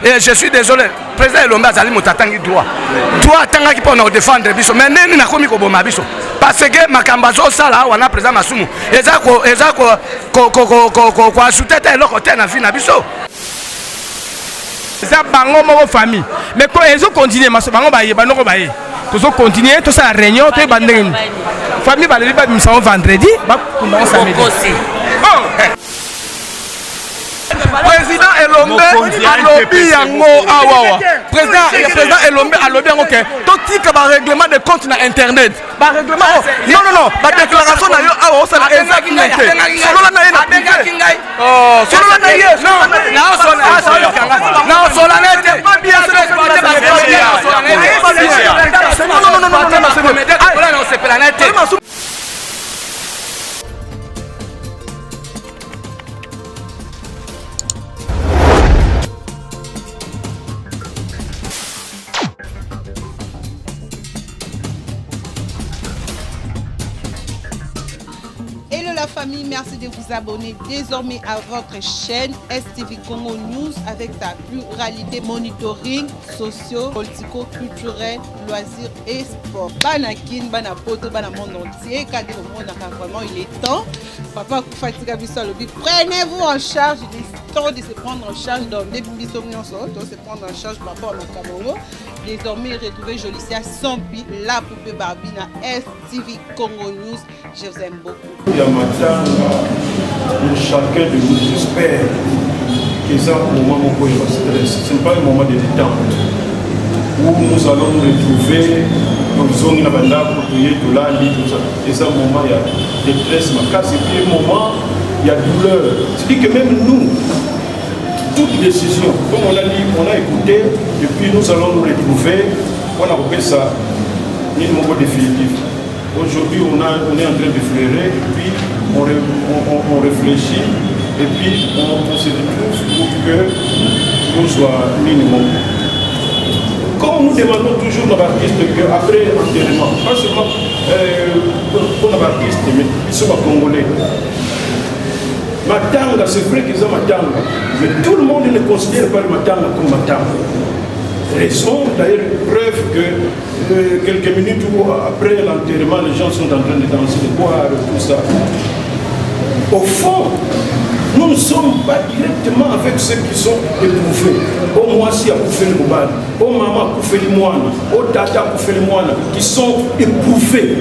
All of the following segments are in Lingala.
Et je suis désolé, le président Elombe Azali Motatangi droit. Droit Tangaki pour nous défendre biso. Mais neni na komi ko boma biso. Parce que makambazo sala wana président Masumu. Ezako ko asutete eloko te na vie na biso. Ça bango moko famille. Mais quand ils ont continué maso bango baye banoko baye. Tous ont continué tout ça réunion tout bandeng. Famille ba le ba mi vendredi ba kunda samedi. Président Elombe alobi yango awawa. Président Elombe alobi yango ke totika ba règlement de compte na internet. Ba règlement non ba déclaration na yo awa ça na exactement. Solo na ye na bengaki ngai. Oh, solo na ye. Non, solo na ye. Pas bien non. Hello la famille, merci de vous abonner désormais à votre chaîne STV Congo News avec sa pluralité monitoring socio, politico, culturel, loisirs et sport. Banakin, Banapoto, Banamon entier, quand vraiment il est temps. Papa Fatiga Bissalobi, prenez-vous en charge, il est temps de se prendre en charge dans des bisomnions, de se prendre en charge par rapport à Makamongo. Désormais, retrouvez Jolicia Sampi, la poupée Barbina, STV Congo News. Je vous aime beaucoup. Il y a matin, chacun de nous espère que c'est un moment où il va se stresser. Ce n'est pas un moment de détente où nous allons nous retrouver dans zone de banda pour payer tout là, tout ça. Et c'est un moment il y a détresse, car c'est un moment il y a douleur. C'est-à-dire que même nous, toute décision, comme on a dit, on a écouté, et puis nous allons nous retrouver, on a repris ça, ni le moment définitif. Aujourd'hui, on est en train de fleurer, et puis on réfléchit, et puis on se retrouve pour que nous soyons minimum. Comme nous demandons toujours nos artistes qu'après l'enterrement, pas seulement pour nos artistes, mais ils sont congolais. Matanga, c'est vrai qu'ils ont Matanga, mais tout le monde ne considère pas le Matanga comme Matanga. Raison, d'ailleurs, preuve que quelques minutes après l'enterrement, les gens sont en train de danser, de boire, tout ça. Au fond, nous ne sommes pas directement avec ceux qui sont éprouvés. Au Moissi a bouffé le Moubal, au Maman a bouffé le Moine, au Tata a bouffé le Moine, qui sont éprouvés.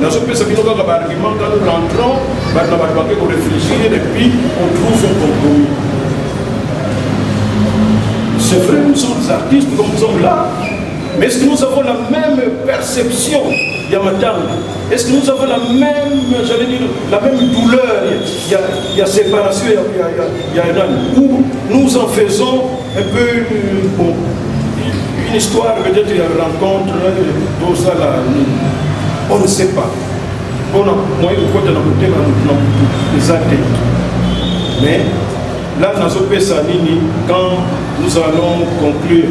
Dans ce pays, c'est un argument quand nous rentrons, on réfléchit et puis on trouve un compromis. C'est vrai, nous sommes des artistes comme nous sommes là, mais est-ce que nous avons la même perception Yamatanga? Est-ce que nous avons la même, j'allais dire, la même douleur? Il y a séparation, il y a où nous en faisons un peu une histoire, peut-être il y a une rencontre, tout ça là, on ne sait pas. Mais là, quand nous allons conclure,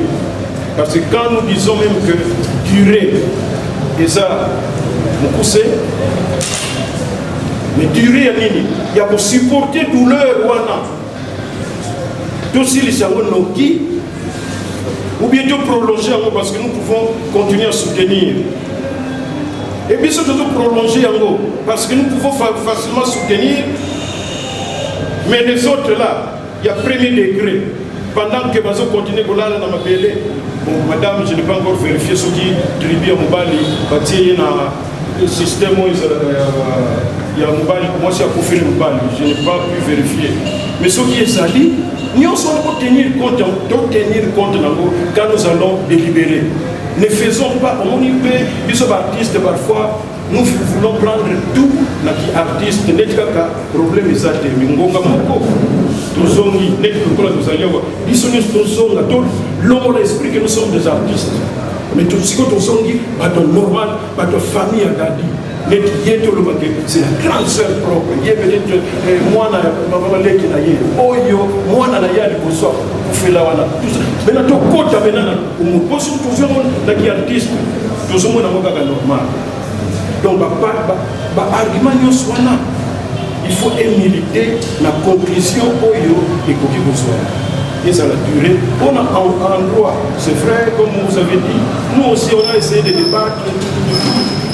parce que quand nous disons même que durer, et ça, beaucoup c'est, mais durer, il y a pour supporter douleur, tout si les savons ou bien de prolonger parce que nous pouvons continuer à soutenir. Et bien surtout prolonger parce que nous pouvons facilement soutenir. Mais les autres là, il y a premier degré. Pendant que nous continuons à aller dans ma belle, bon, madame, je n'ai pas encore vérifié ce qui tribu à Mobali, il y a un système où il y a Mobali, moi c'est à Koufé Mobali, je n'ai pas pu vérifier. Mais ce qui est sali, nous allons tenir compte quand nous allons délibérer. Ne faisons pas, on y peut, les artistes parfois, nous voulons prendre tout, les artistes, n'est pas problème, ils ont des mongo, tozongi, n'est pas nous allons, ils sont l'homme l'esprit que nous sommes des artistes. Mais tout ce que nous sommes, normal, pas de famille à Dadi. C'est la grande sœur propre. Il y a peut-être moi, moi, mais là, tout côté maintenant, on pose toujours des artistes, tous les monde normal. Donc, argument il faut humilité la conclusion oyo et que vous et ça a duré. On a un endroit, c'est vrai, comme vous avez dit, nous aussi on a essayé de débattre.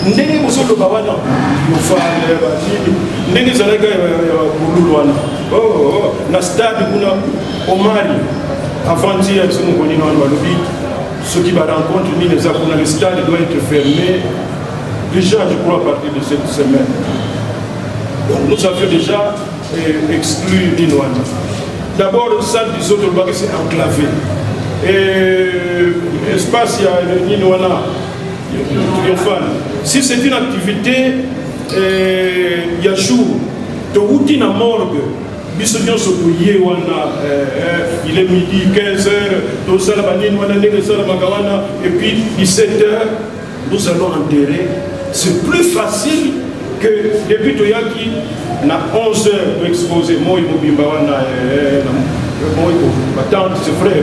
Ndenge moso loba wana yofale batini ndenge zalaka ya bululu wana na stade kuna Omari avant-hier ce nous connaissons dans le lobby ceux qui va rencontrer ni les kuna le stade doit être fermé déjà je crois à partir de cette semaine. Donc nous avions déjà exclu Ninoana. D'abord le salle du autres bac c'est enclavé et espace il y a Ninoana. Si c'est une activité, il y a jour, de routine à morgue, il est midi, 15h, et puis 17h, nous allons enterrer. C'est plus facile que depuis Toyaki, on a 11h pour exposer. Moi, c'est vrai.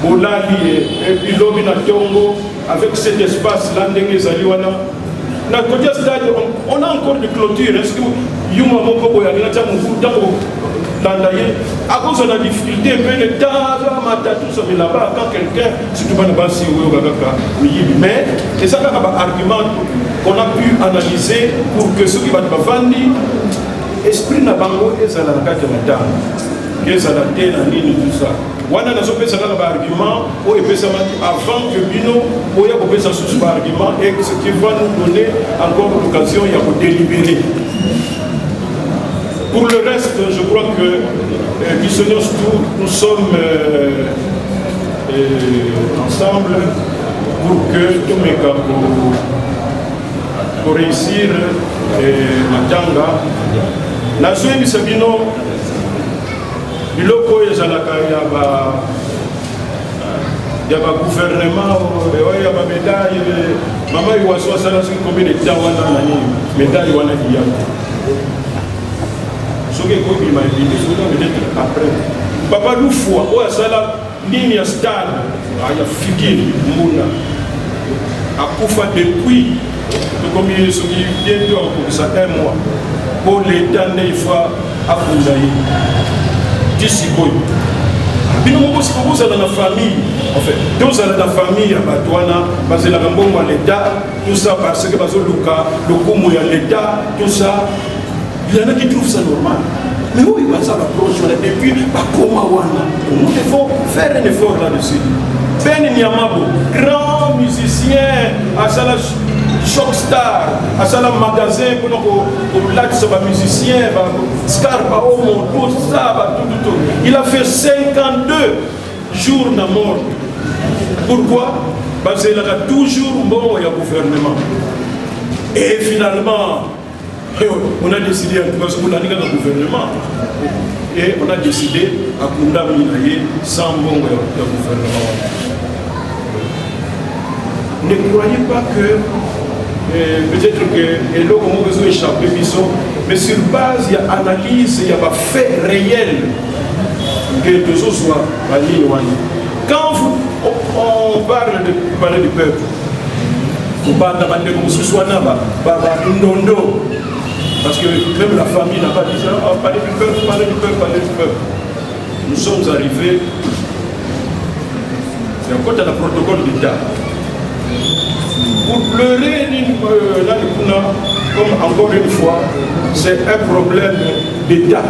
Et puis l'homme Tongo, avec cet espace-là, on a encore des clôtures. Est-ce que à cause de la difficulté, mais là-bas, quand quelqu'un, surtout pas mais c'est un argument qu'on a pu analyser pour que ceux qui vont vendre, esprit n'a pas et ça n'a pas de ça n'a tout ça. Wana na sope saka ba argument o epesa mati avant que bino boya ko pesa sous argument et ce qui va nous donner encore l'occasion il y a pour délibérer. Pour le reste, je crois que nous sommes ensemble pour que tout mes cas pour réussir Matanga. La Suède Sabino biloko ezalaka ya ba gouvernement ya ba médaille mama iwaso asala soki combien de temps wana nani médaille wana iya soki ekobima ebimi soki peut-être après papa lufua oyo asala nini ya stade ya fikiri mbuna akufa depuis tokomi soki bientôt akokisa un mois po l'état nde ifa akunda ye bino mokosi kozala na famille en fait tozala na famille ya bato wana bazelaka mbongo ya l'état tout ça parce que bazoluka lokumu ya l'état tout ça il y en a qui trouvent ça normal mais oui baza baproche wana depuis bakoma wana nous devons faire un effort là-dessus. Ben Niamabo grand musicien asala Shock Star, à un magasin pour l'axe de musicien, Scarpa, Omo, tout ça, tout. Il a fait 52 jours de mort. Pourquoi? Parce qu'il a toujours bon au gouvernement. Et finalement, on a décidé, parce qu'on a dit le gouvernement, et on a décidé à condamner sans bon au gouvernement. Ne croyez pas que peut-être que l'eau a besoin d'échapper, mais sur base, il y a analyse, il y a des faits réels que les autres soient validés. Quand on parle du peuple, on parle de comme ce soit Ndondo, parce que même la famille n'a pas dit ça, parler du peuple, parler du peuple. Nous sommes arrivés, c'est encore dans le protocole d'État. Pour pleurer, comme encore une fois, c'est un problème d'État.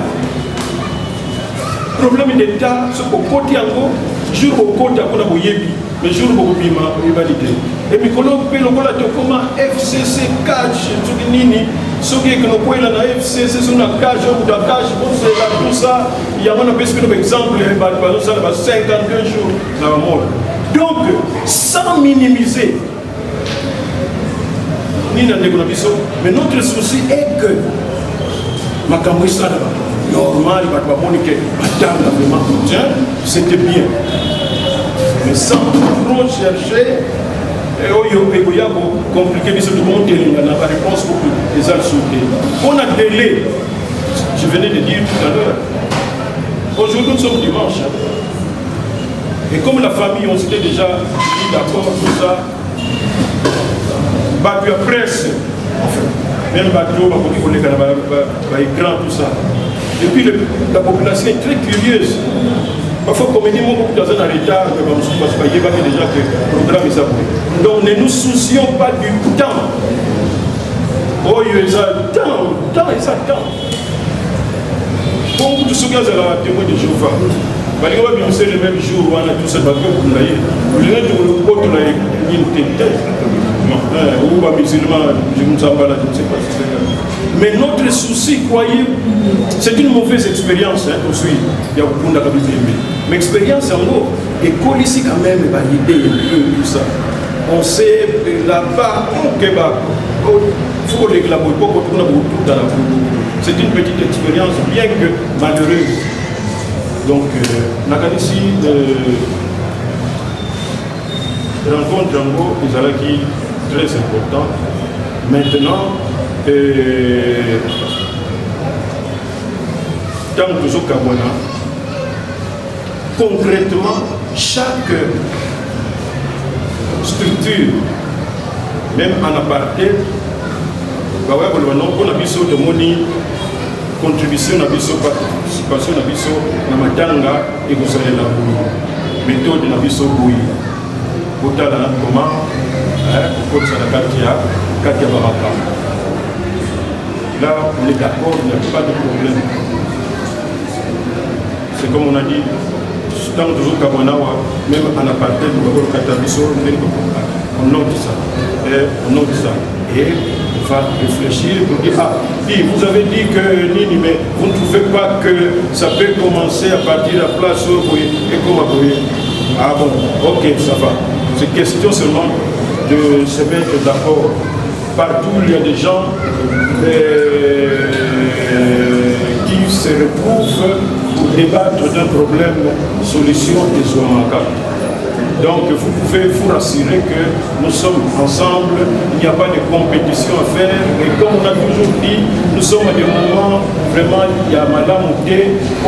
Problème d'État, c'est qu'au côté encore, jour au côté, on a mais jour au bima, il va validé. Et puis, quand on peut le FCC catch, ce qui est que nous pouvons la FCC, sur la cage, ou la cage, tout ça, il y a un exemple, il y a 52 jours dans la mort. Donc, sans minimiser, mais notre souci est que normal, c'était bien. Mais sans trop chercher, compliqué, on n'a pas réponse pour les insulter. On a délai, je venais de dire tout à l'heure. Aujourd'hui, nous sommes dimanche. Et comme la famille, on s'était déjà dit d'accord, tout ça. La presse, même bateau, écran, tout ça. Et puis la population est très curieuse. Parfois, comme on dit, mon groupe dans un retard, parce qu'il y a déjà que le programme est approuvé. Donc, ne nous soucions pas du temps. Oh, il y a temps, et ça temps. Beaucoup de ceux qui ont témoin de Jéhovah, c'est le même jour où on a tout ça, on a ou musulman, je ne sais pas là, je ne sais pas si c'est là. Mais notre souci, croyez, c'est une mauvaise expérience, hein, pour celui qui a beaucoup d'habitude. Mais l'expérience en gros, et qu'on ici quand même validé un peu tout ça. On sait là-bas, il faut les glamour, c'est une petite expérience, bien que malheureuse. Donc, ici, rencontre Django, Izalaki, très important. Maintenant, dans le Kabwana, concrètement, chaque structure, même en aparté, on a besoin de monnaie, contribution, on a besoin de participation, on a besoin de matanga et vous allez la méthode, on a besoin de comment là, on est d'accord, il n'y a pas de problème. C'est comme on a dit, tant que toujours Kabanawa, même en apartheid, on note ça. On note ça. Et on va réfléchir pour dire, vous avez dit que Nini, mais vous ne trouvez pas que ça peut commencer à partir de la place où et comment ah bon, ok, ça va. C'est question seulement de se mettre d'accord. Partout, il y a des gens qui se retrouvent pour débattre d'un problème, solution et Zouamaka. Donc, vous pouvez vous rassurer que nous sommes ensemble, il n'y a pas de compétition à faire. Et comme on a toujours dit, nous sommes à des moments, vraiment, il y a Madame Outé,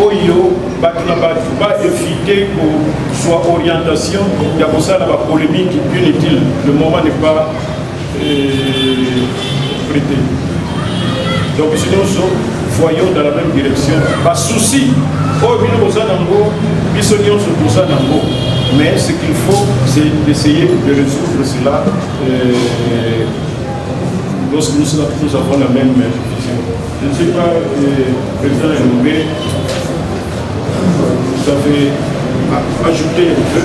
Oyo, Baknabatu, pas éviter pour soit orientation, il y a pour ça la polémique inutile. Le moment n'est pas prêté. Donc, sinon, nous voyons dans la même direction. Pas souci. Oh, bien, nous sommes tous ça dans mais ce qu'il faut, c'est d'essayer de résoudre cela lorsque nous avons la même vision. Je ne sais pas, président Elombe, vous avez ajouté un peu.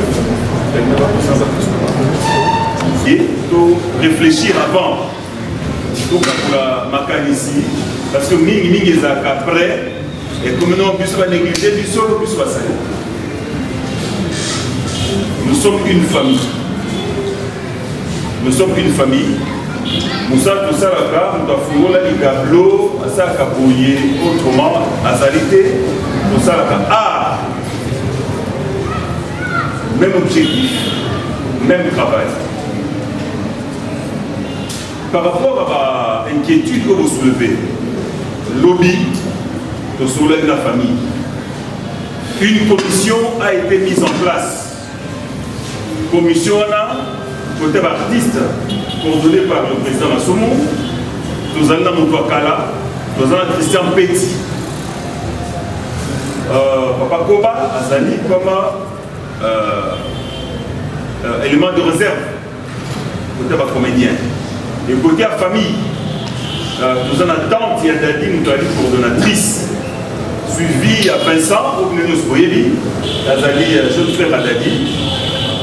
Et de réfléchir avant, pour la macan ici, parce que Mingi est après, et comme nous on puisse pas négliger du sol, on puisse pas ça. Nous sommes une famille. Nous sommes une famille. Nous sommes tous à la gare, nous avons fait les gablots, à ça autrement, à Zalité, nous sommes à la gare. Même objectif, même travail. Par rapport à l'inquiétude que vous soulevez, lobby de soulève la famille, une commission a été mise en place. Commission côté artiste coordonnée par le président Massoumou, nous avons Moutouakala, nous avons Christian Petit, Papa Koba, Azali comme élément de réserve côté comédien. Et côté à famille, nous avons Tante Yadadi, nous avons coordonnatrice, suivie à Vincent, Ognenus Boyebi, Azali, jeune frère Adadi,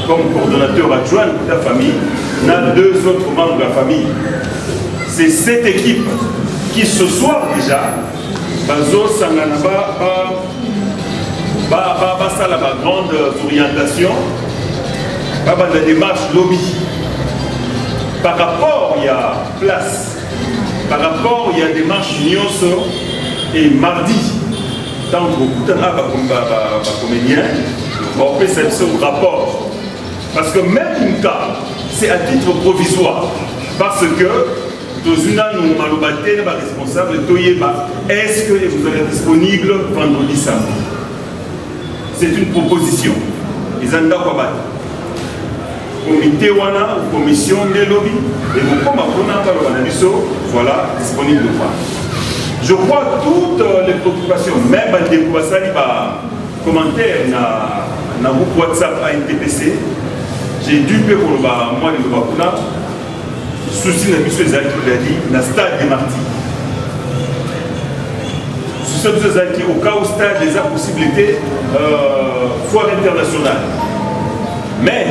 comme coordonnateur adjoint de la famille, on a 2 autres membres de la famille. C'est cette équipe qui ce soir déjà va la grande orientation, la démarche lobby. Par rapport, il y a place. Par rapport, il y a démarche Nyonso et mardi, tant que beaucoup de comédiens, on fait ce rapport. Parce que même une cas, c'est à titre provisoire. Parce que, dans une année, nous avons responsable, est-ce que vous allez être disponible vendredi samedi? C'est une proposition. Ils ont d'accord. Comité Wana, commission des lobbies, et vous, comme voilà, disponible ou pas. Je crois toutes les préoccupations, même des commentaires dans le groupe WhatsApp à NTPC, j'ai dû faire moi les Bakuna, souci de M. Zaki dans le stade des martyrs. Souci de M. Zaki au cas où stade des possibilités foire internationale. Mais,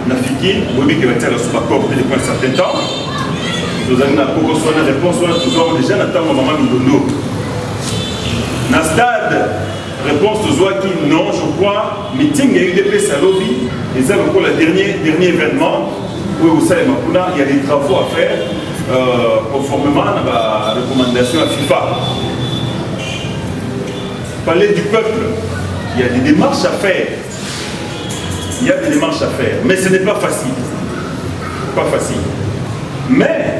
Nafiki, vous voyez qu'il va être sur la corde depuis un certain temps. Nous avons une réponse, nous avons déjà un maman Mindondo. Dans le stade, réponse de Zouaki, non, je crois, meeting et UDP à lobby, et ça encore le dernier événement, où vous savez, il y a des travaux à faire conformément à la recommandation à FIFA. Parler du peuple, il y a des démarches à faire. Il y a des démarches à faire, mais ce n'est pas facile. Pas facile. Mais,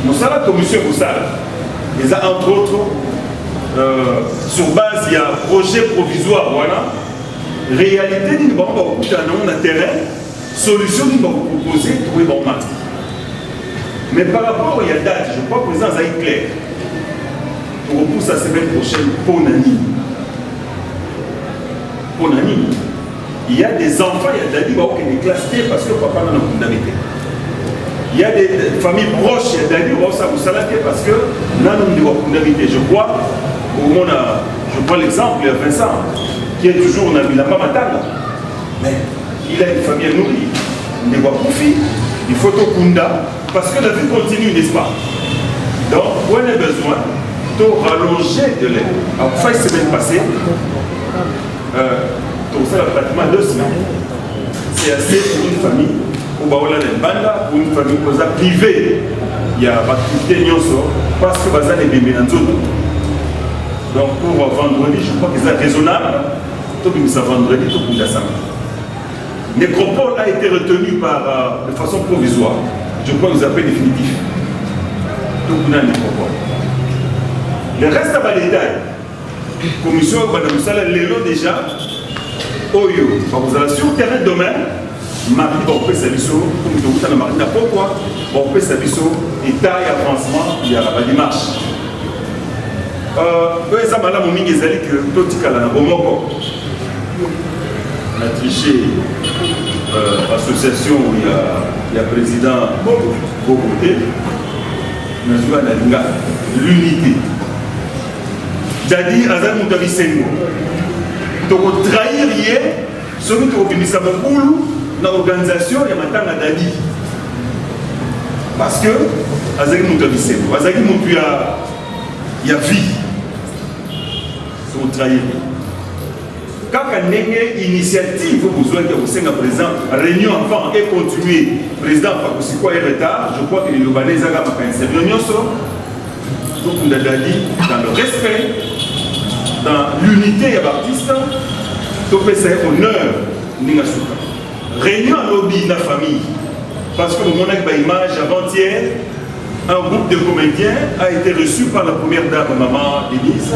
nous sommes la commission Moussala. Ils ont entre autres, sur base, il y a un projet provisoire, voilà. Réalité, nous avons un terrain, solution, nous avons proposé, trouver bon match. Mais par rapport, il y a date, je crois que le président Zaïd Claire, on repousse la semaine prochaine pour Nani. Pour Nani. Il y a des enfants, il y a des gens qui sont classés parce que papa n'a pas condamné. Il y a des familles proches, il y a des gens qui sont parce que nous avons condamné. Je crois, je prends l'exemple, il y a Vincent, qui est toujours dans la Mamatana. Mais il a une famille à nourrir. Il ne voit pas profit. Il faut tout Kunda parce que la vie continue, n'est-ce pas? Donc, on a besoin de rallonger de l'aide. Alors, fin de semaine passée, donc ça, pratiquement 2 semaines. C'est assez pour une famille, pour une famille privée. Il y a l'activité Nyonso, parce que Bazan est bébé dans zone. Donc pour vendredi, je crois que c'est raisonnable. Tout le vendredi, tout le monde. Nécropole a été retenu de façon provisoire. Je crois que vous appelez définitif. Tout le monde nécropole. Le reste à détail. Commission Madame Sala, l'élo déjà. Oyo, vous allez sur le terrain demain, Marie va faire sa mission, comme vous avez dit, pourquoi on fait sa mission, et taille avancement, il y a la démarche. Ça m'a dit que tout le monde on a triché l'association où il y a le président Bogoté, on a joué à l'unité. Jadi, Azam Moutavi Sengo. Donc, trahir hier, celui qui a obéi à dans l'organisation, il y a maintenant Dadi. Parce que, Azaki Moutavi Sengo, Azaki Moutavi, il y a vie. C'est trahir. Quand il y a une initiative, vous besoin que vous êtes présent, réunion avant et continuer. Président, c'est quoi un retard? Je crois que les Libanais ont fait une réunion. Donc, on a dit, dans le respect, dans l'unité à Baptiste, tout fait honneur. Réunion à lobby de la famille. Parce que mon image avant-hier, un groupe de comédiens a été reçu par la première dame, maman Denise.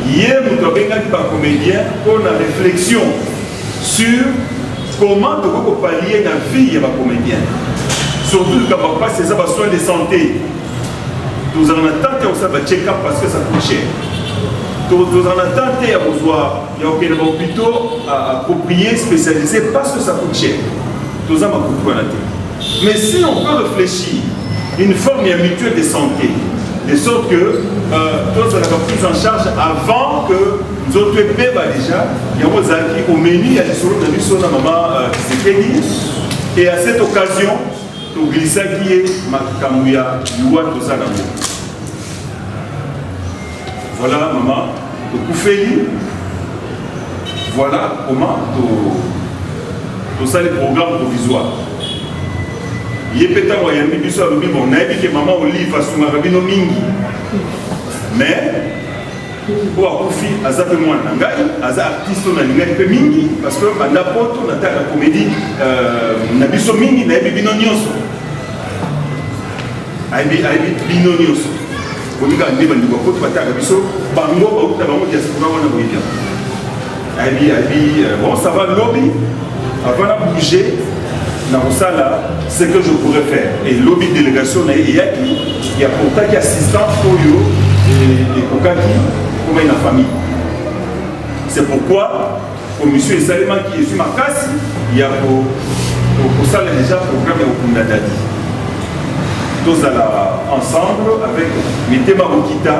Hier, nous avons un comédien pour la réflexion sur comment nous pouvons pallier la vie de comédien. Surtout quand on passe ces soins de santé. Nous en attendons ça va check-up parce que ça coûte cher. Nous en attendons il y a aucun hôpital approprié, spécialisé parce que ça coûte cher. Nous en avons beaucoup à la tête. Mais si on peut réfléchir une forme mutuelle de santé, de sorte que tout ça va prise en charge avant que nous autres bébés déjà, il y a au menu, il y a des solutions de l'histoire de maman qui s'est fait. Et à cette occasion, tout glissa qui est Makamouya, Youa, tout ça dans le monde. Voilà, maman, tout Koufeli. Voilà comment tout ça, les programmes provisoires. Il y a peut-être un peu de temps, on a dit que maman au livre a soumé Rabino Mingi. Mais, pour Akoufi, à Zapé Moine Nangai, à artiste, on a dit Mingi, parce que à n'importe où, on a la comédie, on a dit Mingi, on a dit Binonioso. Binonioso. On a dit que on a dit Bango, bon, ça va lobby, avant de bouger. Dans ça là, ce que je pourrais faire. Et lobby de délégation, il y a qui il y a pourtant qui assistance pour eux et Kokaki pour une famille. C'est pourquoi, comme M. Salema qui est sur ma casse, il y a pour ça déjà programme au Kundadadi. Tous ensemble avec Mitema Okita,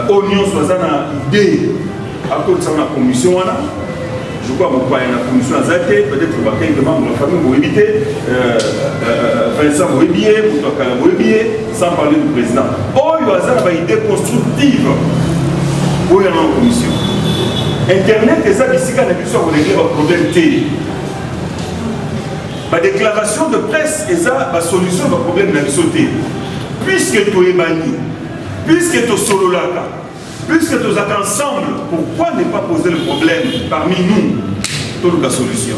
Oignon soit une idée à côté de la commission. Je crois que la commission a peut-être que les membres de la famille vont éviter, Vincent vont éviter, Moutouakala vont éviter, sans parler du président. Oh, il y a une idée constructive pour la commission. Internet, c'est ça, ici, quand on a vu ça, on a réglé le problème télé. La déclaration de presse, c'est ça, la solution du problème de la sauté. Puisque tu es banni, puisque tu es solo là, puisque tu es ensemble, pourquoi ne pas poser le problème parmi nous, toute la solution?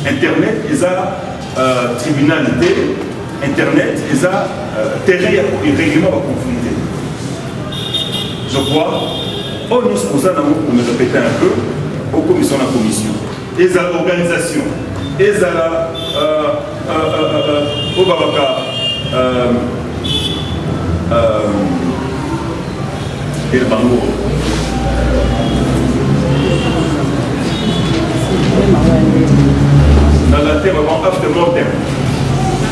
Internet, c'est ça, tribunalité, Internet, c'est ça, terrain et règlement de conflit. Je crois, nous sommes pour me répéter un peu, aux commissions de la commission, et à l'organisation, et à la au Babaka, et le Bango. Dans la terre avant after mortem.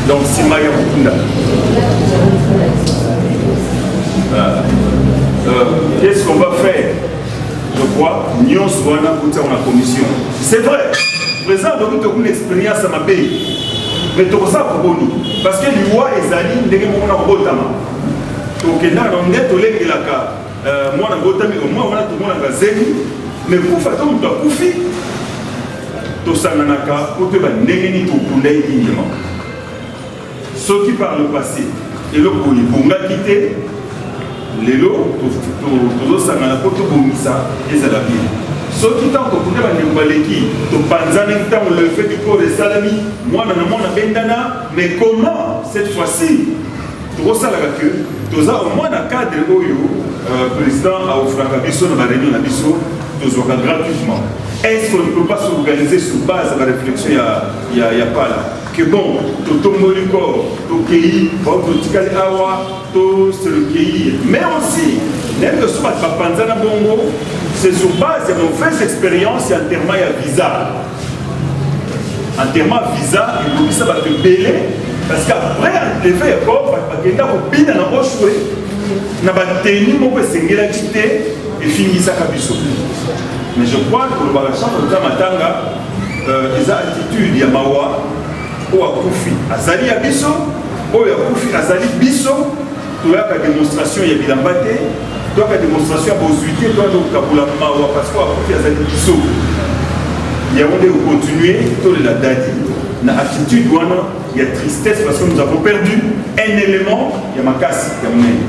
Donc c'est Maya Mukunda. Qu'est-ce qu'on va faire? Je crois, nous sommes dans la commission. C'est vrai, le président a une expérience à ma pays. Mais tout ça pour nous. Parce que l'UA est allé, nous avons un robotama. Donc, nous avons un robotama. Moi, je suis moi, tout le monde a zéro. Mais pour faire tout le monde a koufi. Tout ça, nous avons un robotama. Ceux qui par le passé, et le pour quitter. Les lots, tous ça n'a pas tout bon ça et ça la vie. Ceux qui t'ont continué à Nembaleki, tu penses que le fait du corps de Salami, moi dans le monde à Bendana, mais comment cette fois-ci, tu vois ça là que tu as au moins un cadre où le président a offert à Bisso dans la réunion à Bisso, tu as gratuitement. Est-ce qu'on ne peut pas s'organiser sur base de la réflexion il y a pas là? Que bon, tu tombes du corps, tu pays, tu tikali awa, tu c'est le pays. Mais aussi, même que ce soit Panzana Bongo, c'est sur base de mauvaises expériences en termes de visa. En termes de visa, il faut que ça va te bêler. Parce qu'après, les faits, il faut que tu aies bien dans le choix. Tu as tenu mon peu de quitter et finir ça comme ça. Mais je crois que le Baracham, le Tamatanga, les attitudes, il y a Mawa. Ou à Koufi, Azali à Bisso, ou à Koufi, Azali Bisso, tu as une démonstration, il y a Bilambate, tu as une démonstration à Bozuité, tu as donc Kaboula Mawa, parce qu'à Koufi, Azali Bisso. Il y a où continuer, tu as la dadi. Dans l'attitude, il y a tristesse parce que nous avons perdu un élément, il y a ma casse, il y a mon aide.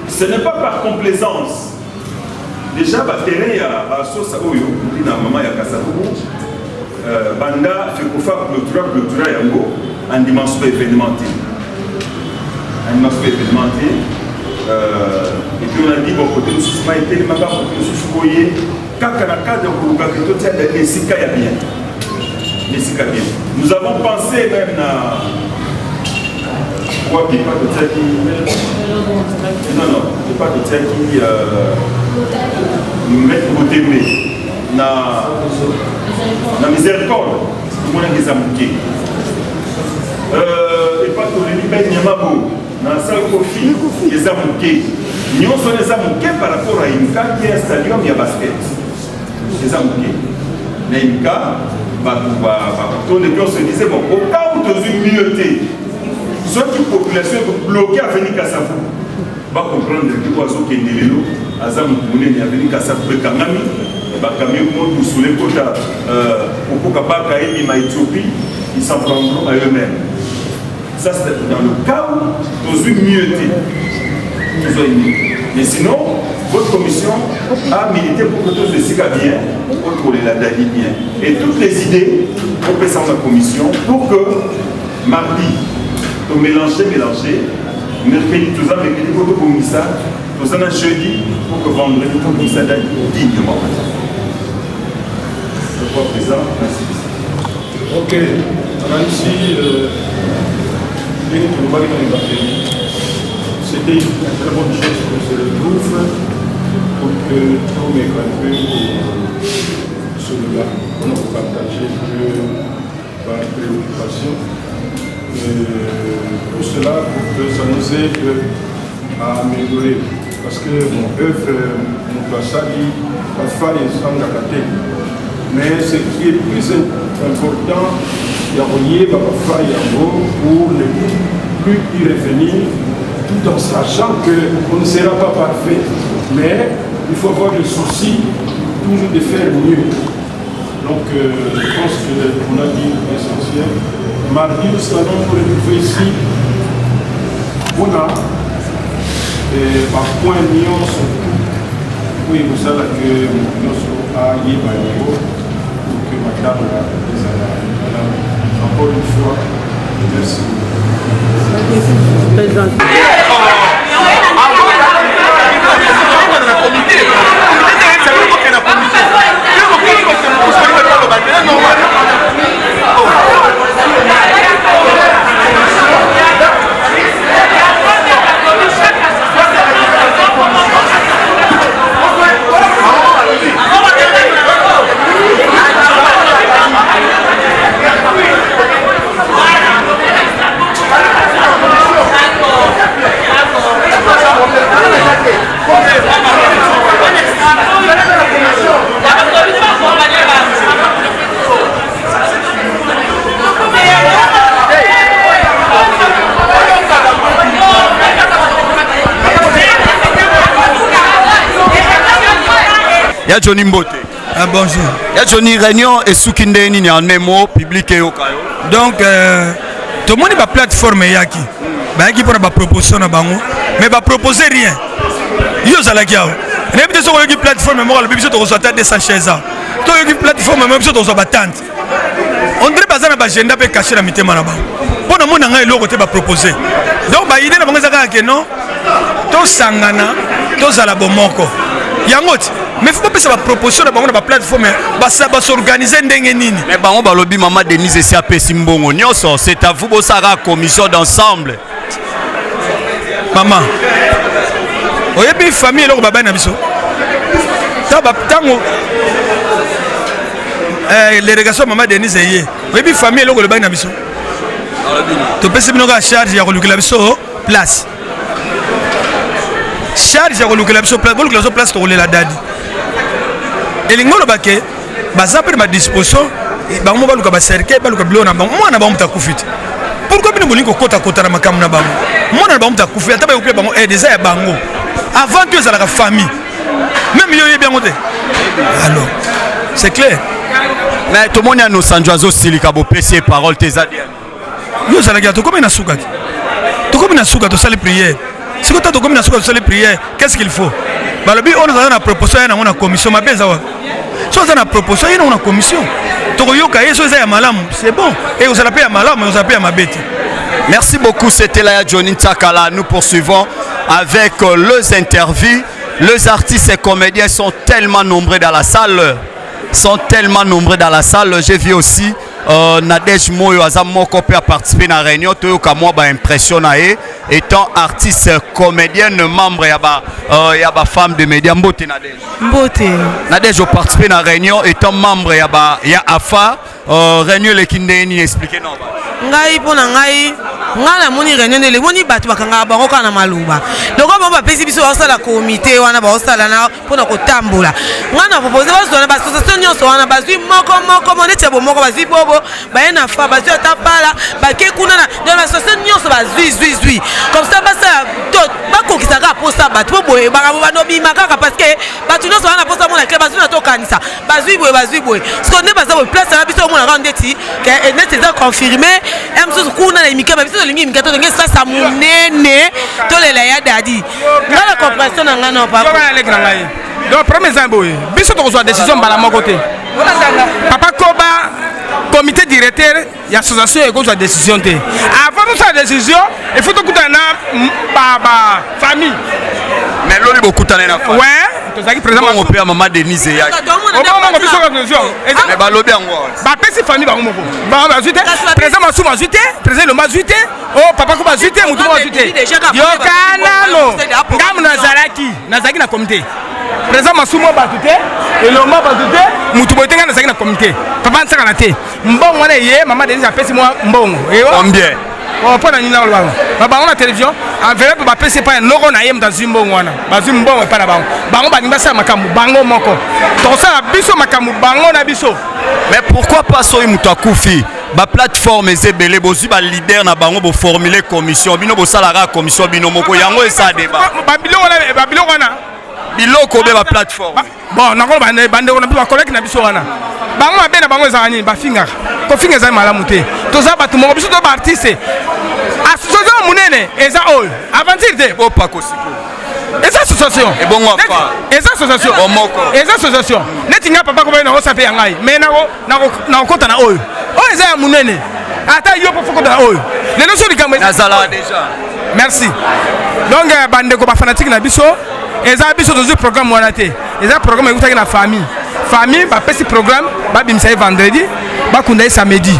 Ce n'est pas par complaisance. Déjà, le terrain, il y a la sauce à Oyo, il y a maman, il y a Kassaboubou. Banda fait pour faire clôturer yango en dimension événementielle. En dimension événementielle. Et puis on a dit bon côté nous sommes pas été les magas côté nous sommes coyés. Quand on a cadre pour que tout ça les sika y a bien. Les sika bien. Nous avons pensé même à quoi qui pas de ça qui non pas de ça qui nous mettre au témé. Na miséricorde, tout le monde est amouqué. Et pas tout le monde est amouqué. Dans la salle Kofi, ils sont amouqués. Nous sommes amouqués par rapport à Imka qui est un stadium, il y a basket. Ils sont amouqués. Mais Imka, on se disait, bon, au cas où tu as une mieuxté, soit que la population est bloquée à venir à Kassafou, va comprendre que l'oiseau qui est né là, Azam Mouné est venu à Kassafou et Kangami. Pour sous les quotas pour Kabaka et Éthiopie, ils s'en prendront à eux-mêmes. Ça, c'est dans le cas où nous sommes mieuxtés. Mais sinon, votre commission a milité pour que tout ceci va bien, pour que la DALI bien. Et toutes les idées, on peut dans la commission pour que mardi, tout mélanger, mercredi, tout ça, mercredi, pour que vous ça, tout ça, jeudi, pour que vendredi, tout ça, dignement. Président, merci. Ok, on a ici C'était une très bonne chose que je retrouve pour que tous mes grands-pères soient là. On a partagé par préoccupation. Tout cela pour que ça nous aide à améliorer. Parce que mon œuvre, mon passage, va faire les sangs à la tête. Mais ce qui est plus important, il y a relié pour ne plus y revenir, tout en sachant qu'on ne sera pas parfait. Mais il faut avoir le souci toujours de faire mieux. Donc je pense qu'on a dit l'essentiel. Mardi, nous allons nous retrouver ici. On a par point nuance. Oui, vous savez que nous sommes à Yébaïo pour que madame encore une fois, merci. Ya Johnny Mbote. Ah bonjour. Ya Johnny réunion et soukindeni ni en mémo public et okayo. Donc tout le monde ba plateforme yaki. Ba yaki pour ba proposition na bango, mais ba proposer rien. Yo zalaki awo. N'importe ce qu'on plateforme moi le biso to reçoit 200 chaises. To yo plateforme même biso to reçoit tente. On dirait pas ça na ba agenda pe cacher la mitema na ba. Pour na mona ngai loko te ba proposer. Donc ba idée na bango zaka ke non. To sangana, to zala bomoko. Yangot. Mais il faut pas faire proposition dans la plateforme, ça s'organiser ndenge nini. Mais bango balobi maman Denise et CAP Simbongo nyoso, c'est à vous bo sara commission d'ensemble. Maman. Oyebi famille loko baba na biso. Tango l'élégation maman Denise yé. Oyebi famille loko le baba na biso. To pese bino ka charge ya kolukela biso place. Charge ya kolukela biso place, kolukela biso place to kolela dadi. Et les gens qui ont pris disposition, ils ont cercle, ils ont bleu, ils ont fait pourquoi nous voulons que côté na makam na bango moi na bango ta kufi ata ba yokuya bango déjà ya bango avant que la famille même yo bien ngote alors c'est clair mais tout le monde a nos sanjoazo silika bo pesi parole tes adiens yo zalaki to comme na suka to sali prière si ko ta to comme na suka to sali prière qu'est-ce qu'il faut balobi on a une proposition na on a commission mabenza wa so on a proposition na on a commission to yoka yeso za ya malamu c'est bon et vous allez payer malamu vous allez payer mabeti. Merci beaucoup, c'était là Johnny Takala. Nous poursuivons avec les interviews. Les artistes et comédiens sont tellement nombreux dans la salle. J'ai vu aussi Nadej Moyo Azamoko a participé à la réunion. Tout le monde a impressionné. Étant artiste comédienne, membre de la femme de médias Mbote Nadej. Nadej a participé à la réunion. Étant membre de AFA. Réunion le Kindeni expliqué non. Ngai pona ngai ngana moni réunion le moni batu bakanga bango kana maluba loko bomba pesi biso osala comité wana ba osala na pona ko tambola ngana proposer baso na association nyonso wana bazwi moko monete bomoko bazwi bobo bayena fa bazwi atapala bake kuna na association nyonso bazwi comme ça basa tot bakokisaka posa batu boye banobi makaka parce que batu nyonso wana posa mona ke bazwi na to kanisa bazwi boye ce qu'on est baza place na biso mona randeti que net est confirmé emso kuna na imika biso lingi imika to ngé ça munene to le la ya dadi ngala compréhension na ngana papa donc premier zambo biso to reçoit décision bala mon côté papa Koba comité directeur ya association et ko reçoit décision té avant de sa décision il faut to kutana na baba famille mais loli bokutana na ouais tozalaki président on peut maman Denise ya mais balobi yango bapesi famille bango moko bazwi te président Masumu azwi te président Lomba azwi te o papa Kuba azwi te mutu moko azwi te yokanano ngamu nazalaki na comité président Masumu batu te Lomba batu te mutu boye te nga nazalaki na comité papa nsaka te mbongo wana ye mama Denise apesi mwa mbongo combien mpo na nini nakoloba bango na télévision enveloppe bapesi epai eloko na ye moto azwi mbongo wana bazwi mbongo epai na bango bango balingi basala makambo bango moko tokosala biso makambo bango na biso. Mais pourquoi pas soki moto akufi baplateforme eza ebele bozwi balider na bango boformule commission bino bosalaka commission bino moko yango esa débat babiloko wana biloko be baplateforme bon nakoloba bandeko na biso bakoleki na biso wana bango mabe na bango ezalaka nini bafingaka kofinga ezali malamu te toza bato moko biso to baartiste association monene eza oyo aventure te bopakosiko eza association ebongo afa eza association eza association neti nga papa kobai nakosa mpe ya ngai me nakokota na oyo eza ya monene ata yo mpo fokota na oyo lelo so likambo nazala déjà merci donc bandeko bafanatike na biso eza biso tozwi programme wana te eza programme ekutaki na famille bapesi programme babimisa ye vendredi bakunda ye samedi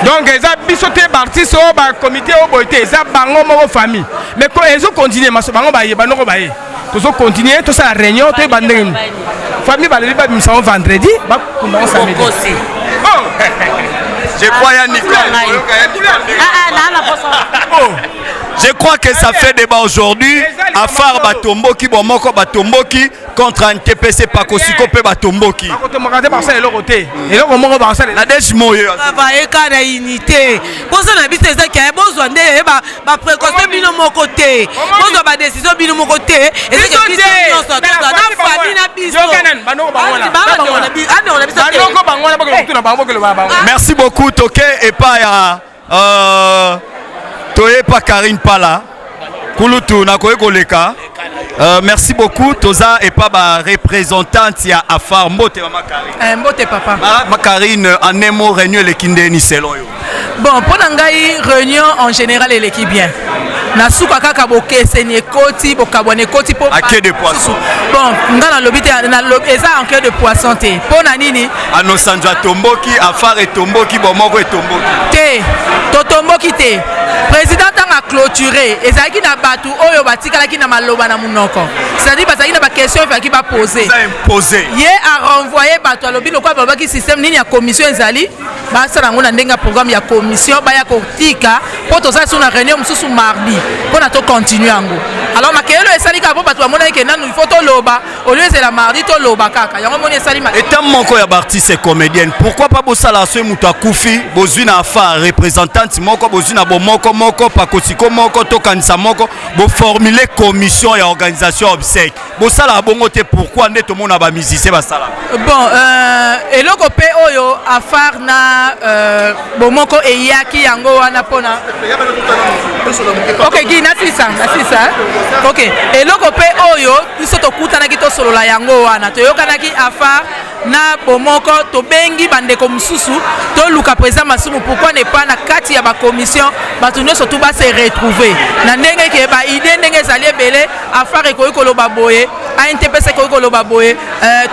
donc eza biso te baartiste oyo bacomité oyo boye te eza bango moko famille mais ezocontinue maso bango baye bandoko baye tozocontinue tosala réunion toyeba ndenge nini famille balebi babimisa yango vendredi bakunda yango samedi. Je crois ya Nicole. Je crois que ça fait débat aujourd'hui. Afar Batomboki, Bomoko Batomboki contre un TPC Pakosiko pe Batomboki. Nadej Moyo. Travailler kana unité. Posa na biso eza kia bozwa nde ba précaution bino moko te. Bozwa ba décision bino moko te. Eza ke biso nyonso toza na famille na biso. Merci beaucoup Toké et pas ya Toye pas Karine Pala. Kulutu na koye koleka. Merci beaucoup Toza et pas ba représentante ya Afar Mbote mama Karine. Mbote papa. Ma Karine en un mot réunion lekindeni selon yo. Bon, pour ngai réunion en général elle est bien. Na suka kaka bokeseni ekoti bokabone ekoti po à quai de poisson. Bon, nga na lobité na eza en quai de poisson te. Pona nini? Ano Sandra Tomboki, Afar et Tomboki, Bomoko et Tomboki. Te, to Tomboki te. Président a clôturé ezalaki na batu oyo batikalaki na maloba na munoko. C'est-à-dire bazalaki na ba question qui va poser. Imposé. Ye a renvoyé batu alobi lokwa babaki système nini ya commission ezali. Ba sala ngona ndenga programme ya commission ba ya kotika po to sa na réunion mususu mardi. Pona to continuer yango. Alors makelo esali ka po batu amona ke nanu il faut to loba au lieu c'est la mardi to loba kaka. Yango moni esali ma. Étant moko ya artiste comédienne, pourquoi pas bosala so mutu akufi bozwi na Afar représentante moko bozwi na bomoko moko pakosiko moko to kanisa moko bo formuler commission ya organisation obsèque. Bosala bongo te pourquoi nde to mona ba musicien basala. Bon eloko pe oyo Afar na bomoko eyaki yango wana pona. OK, gina sisa. OK. Eloko pe oyo biso to kutanaki to solola yango wana. To yokanaki Afar na bomoko to bengi bandeko mususu to luka président Masumu pourquoi ne pas na kati ya ba commission batu nyonso to ba se retrouver na ndenge ke ba idée ndenge zali ebele Afar ekoki koloba boye ANTPC ekoki koloba boye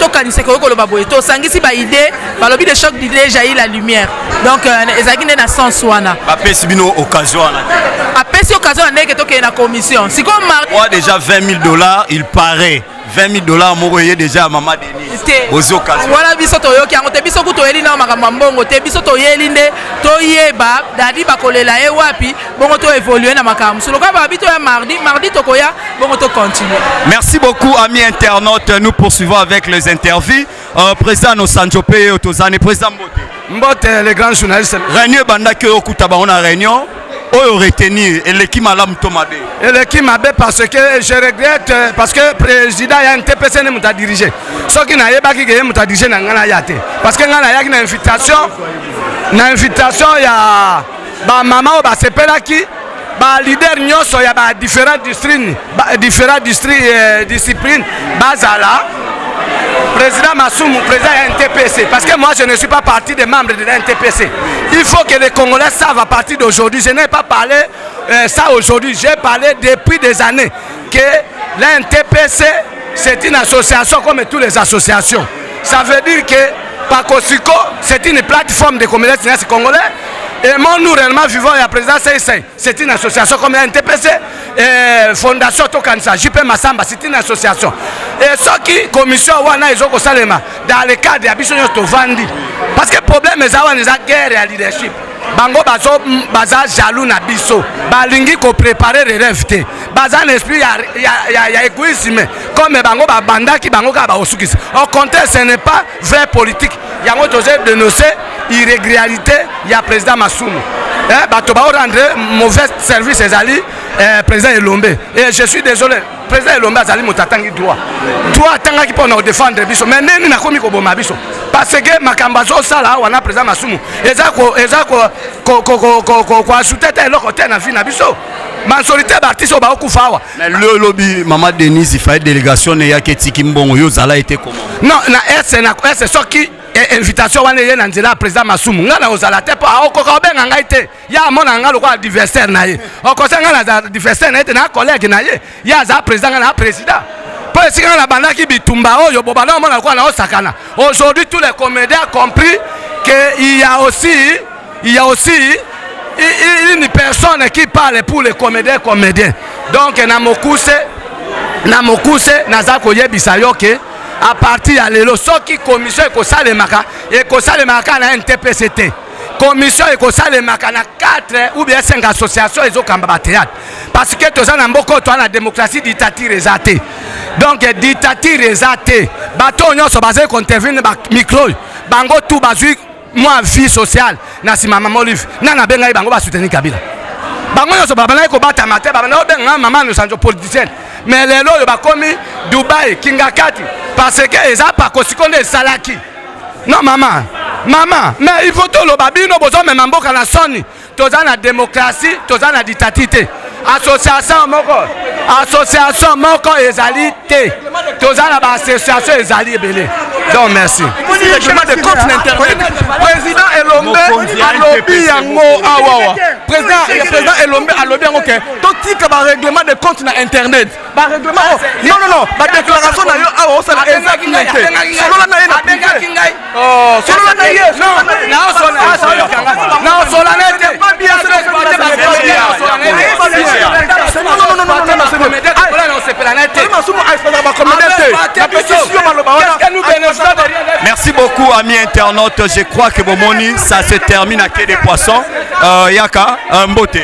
to kanisa ekoki koloba boye to sangisi ba idée balobi de choc d'idée jaillit la lumière donc ezaki nde na sens wana apesi bino occasion wana apesi occasion na ndenge to ke na commission siko mardi déjà $20,000 il paraît $20 moko ye déjà maman Denise aux occasions voilà biso to yoki yango te biso kuto yeli na makambo mbongo te biso to yeli nde to yeba dadi bakolela e wapi bongo to évoluer na makambo solo ka ba bito ya mardi to koya bongo to continuer. Merci beaucoup amis internautes, nous poursuivons avec les interviews. Président Osanjope Otozane, président Mbote les grands journalistes réunion banda ke okuta ba on a réunion oyo retenir et l'équipe malam tomabe et l'équipe mabe parce que je regrette parce que président ya NTPC ne muta diriger ce qui na yeba ki ke muta diriger na ngana yate parce que ngana yaki na invitation ya ba mama o ba sepelaki ba leader nyoso ya ba différents disciplines bazala président Masumu, président de NTPC, parce que moi je ne suis pas partie des membres de l'NTPC. Il faut que les Congolais savent à partir d'aujourd'hui, je n'ai pas parlé ça aujourd'hui, j'ai parlé depuis des années que l'NTPC c'est une association comme toutes les associations. Ça veut dire que Pakosiko, c'est une plateforme de communauté congolais. Et nous réellement vivons à présent, c'est une association comme la NTPC, Fondation Tokansa, JP Massamba, c'est une association. Et ce qui commission wana ils ont dans le cadre de l'habitude de Vandi. Parce que le problème est que la guerre et la leadership. Bango baza jaloux na biso. Balingi ko préparer les rêves. Baza l'esprit ya égoïsme. Comme bango banda qui bango ka ba osukis. Au contraire, ce n'est pas vrai politique. Yango tozé dénoncer irrégularité, il y a président Massoumou. Bato ba rendre mauvais service ezali président Elombe. Et je suis désolé, président Elombe azali motatangi droit. Droit tanga ki pona défendre biso. Mais neni na komi ko boma biso. Parce que makambazo sala wana président Massoumou. Ezako ko asutete eloko te na vie na biso. Mansolité baptiste ba okufawa. Mais le lobby Maman Denise il fait délégation ya ketiki mbongo yo zala été comment? Non, na c'est ce qui invitation wana ye na nzela président Massoumou ngana ozala te pa okoka benga ngai te ya mona nga lokwa adversaire na ye okosenga na adversaire na ye na collègue na ye ya za président na président président na bandaki bitumba oyo bobana mona kwa na osakana. Aujourd'hui tous les comédiens ont compris que il y a aussi une personne qui parle pour les comédiens. Donc na mokuse naza koyebisa yo ke à partir de l'élo, ce qui commission et Kosalemaka na NTPCT. Commission et Kosalemaka na 4 ou bien 5 associations et Zokamba théâtre. Parce que tous en Mboko, tu as la démocratie dictature résaté. Donc dictature résaté. Bateau on se base contre venir micro. Bango tout bazui moi vie sociale. Na si maman Olive. Nana benga bango ba soutenir Kabila. Bango yo so babana ko bata matin babana benga maman no sanjo politicienne. Mais les lois ba komi Dubaï Kingakati parce que les a pas considéré salaki. Non maman, mais il faut tout le babino besoin même mboka na soni. Toza na démocratie, toza na dictature. Association moko ezalité. Toza na ba association ezali belé. Donc merci. Règlement de compte internet. Président Elombe alobi yango awawa. Président Elombe alobi yango ke totika ba règlement de compte na internet. Ba règlement non, ba déclaration na yo awa osala exactement. Solo na ye na privé. Oh, solo na ye. Non, na solo na ye pas bien Merci beaucoup amis internautes, je crois que Bomoni ça se termine à quai des poissons. Yaka Mbote.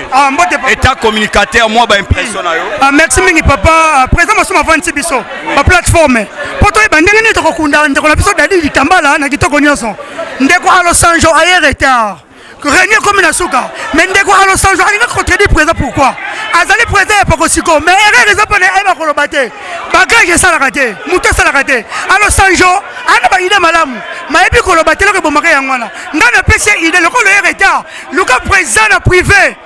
État communicateur moi ba impression na yo. Merci mingi papa, président Massoumou avanti biso. Ba plateforme. Poto e bandenge ni to kokunda ndeko na biso dali litambala na kitoko nyonso. Ndeko a Los Angeles ayer retard. Régner comme une souka. Mais ndeko a Los Angeles il va contredire président pourquoi? Azali président pas kosiko mais erreur raison pas na ko lobate. Bagage ça la raté. Muto ça la raté. A Los Angeles ana ba ide malamu. Maebi ko lobate lo ko bomaka yangwana. Ngana pese ide le ko le retard. Le cas président na privé.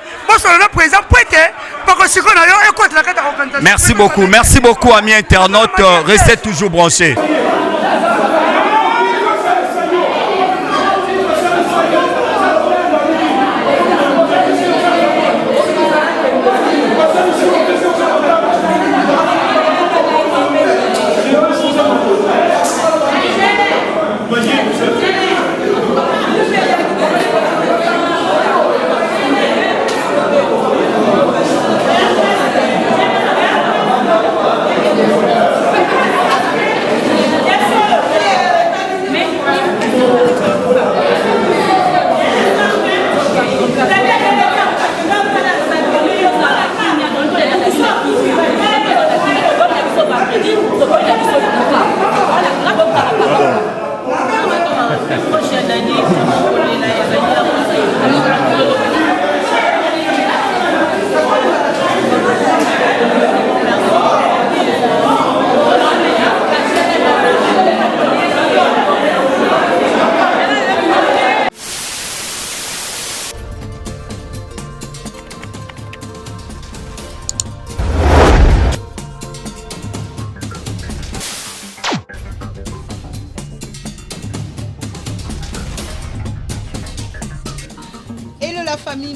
Merci beaucoup amis internautes, restez toujours branchés.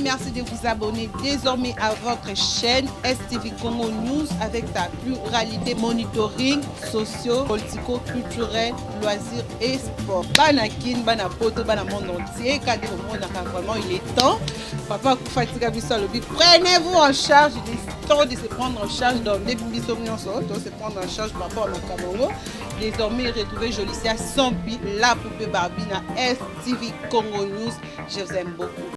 merci de vous abonner désormais à votre chaîne STV Congo News avec ta pluralité monitoring socio, politico, culturel, loisirs et sport. Banakin, Banapoto, Banamon entier, quand vraiment il est temps. Papa Fatika Bissalobi, prenez-vous en charge. Il est temps de se prendre en charge dans les bisomnions, se prendre en charge par rapport à Cameroun. Désormais, retrouvez Jolicia Sampi, la poupée Barbina, STV Congo News. Je vous aime beaucoup.